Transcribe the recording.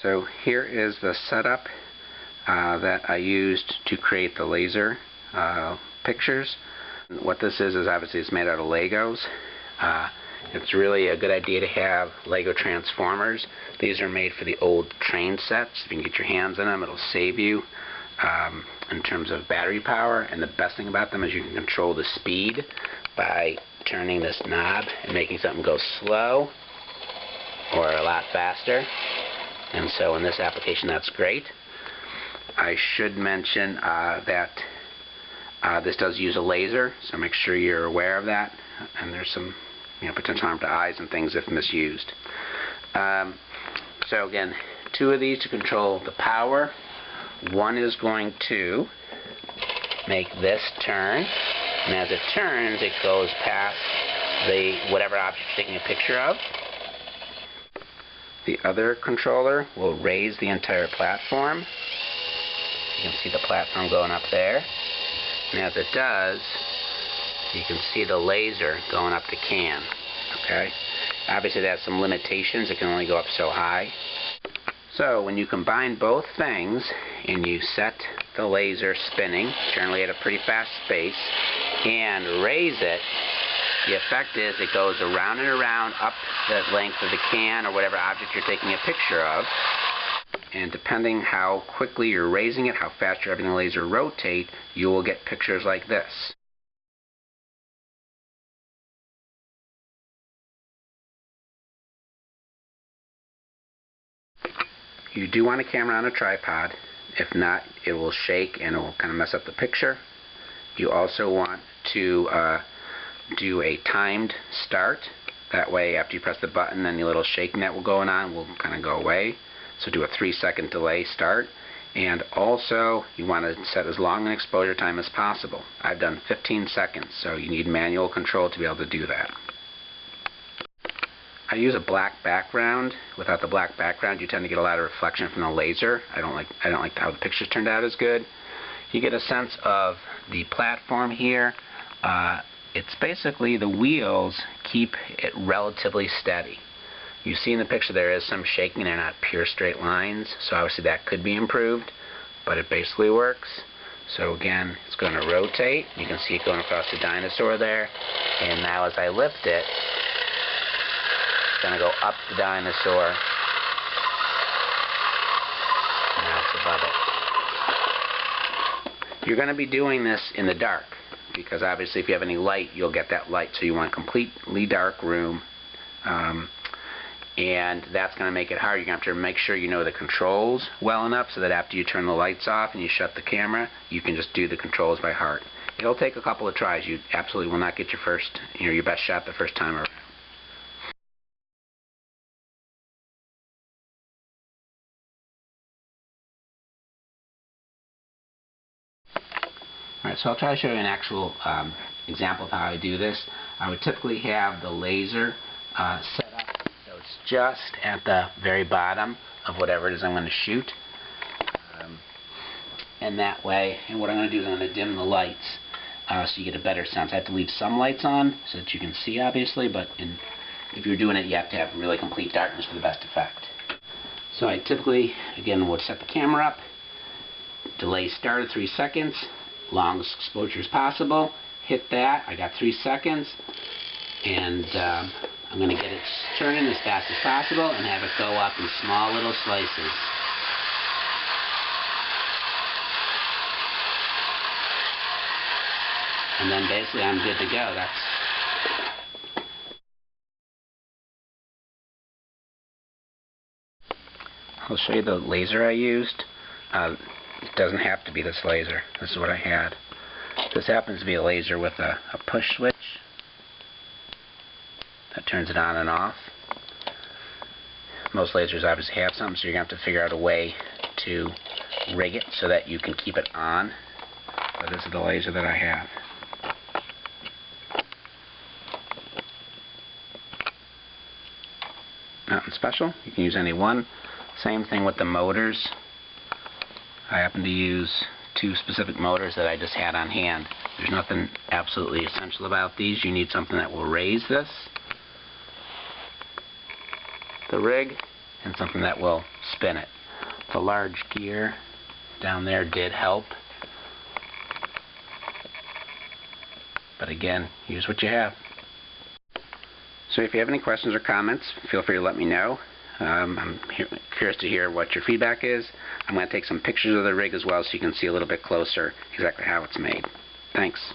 So here is the setup that I used to create the laser pictures. What this is obviously it's made out of Legos. It's really a good idea to have Lego Transformers. These are made for the old train sets. If you can get your hands on them, it'll save you in terms of battery power. And the best thing about them is you can control the speed by turning this knob and making something go slow or a lot faster. And so in this application, that's great. I should mention that this does use a laser, so make sure you're aware of that. And there's some potential harm to eyes and things if misused. So again, two of these to control the power. One is going to make this turn, and as it turns, it goes past whatever object you're taking a picture of. The other controller will raise the entire platform. You can see the platform going up there. And as it does, you can see the laser going up the can. Okay? Obviously, that has some limitations. It can only go up so high. So when you combine both things and you set the laser spinning, generally at a pretty fast pace, and raise it, the effect is it goes around and around up the length of the can or whatever object you're taking a picture of. And depending how quickly you're raising it, how fast you're having the laser rotate, you will get pictures like this. You do want a camera on a tripod. If not, it will shake and it will kind of mess up the picture. You also want to do a timed start. That way, after you press the button, then the little shaking that will go on will kind of go away. So do a 3-second delay start. And also, you want to set as long an exposure time as possible. I've done 15 seconds, so you need manual control to be able to do that. I use a black background. Without the black background, you tend to get a lot of reflection from the laser. I don't like how the pictures turned out as good. You get a sense of the platform here. It's basically the wheels keep it relatively steady. You see in the picture there is some shaking. They're not pure straight lines, so obviously that could be improved, but it basically works. So again, it's going to rotate. You can see it going across the dinosaur there. And now as I lift it, it's going to go up the dinosaur. Now it's above it. You're going to be doing this in the dark, because obviously if you have any light, you'll get that light. So you want a completely dark room. And that's going to make it hard. You're going to have to make sure you know the controls well enough so that after you turn the lights off and you shut the camera, you can just do the controls by heart. It'll take a couple of tries. You absolutely will not get your best shot the first time around. Alright, so I'll try to show you an actual example of how I do this. I would typically have the laser set up so it's just at the very bottom of whatever it is I'm going to shoot. And that way, and what I'm going to do is I'm going to dim the lights so you get a better sense. I have to leave some lights on so that you can see, obviously, but if you're doing it, you have to have really complete darkness for the best effect. So I typically, again, would set the camera up, delay start at 3 seconds, long exposure as possible, hit that, I got 3 seconds, and I'm going to get it turning as fast as possible and have it go up in small little slices. And then basically I'm good to go. I'll show you the laser I used. It doesn't have to be this laser. This is what I had. This happens to be a laser with a push switch that turns it on and off. Most lasers obviously have some, so you're going to have to figure out a way to rig it so that you can keep it on. But this is the laser that I have. Nothing special. You can use any one. Same thing with the motors. I happen to use 2 specific motors that I just had on hand. There's nothing absolutely essential about these. You need something that will raise the rig, and something that will spin it. The large gear down there did help. But again, use what you have. So if you have any questions or comments, feel free to let me know. I'm curious to hear what your feedback is. I'm going to take some pictures of the rig as well so you can see a little bit closer exactly how it's made. Thanks.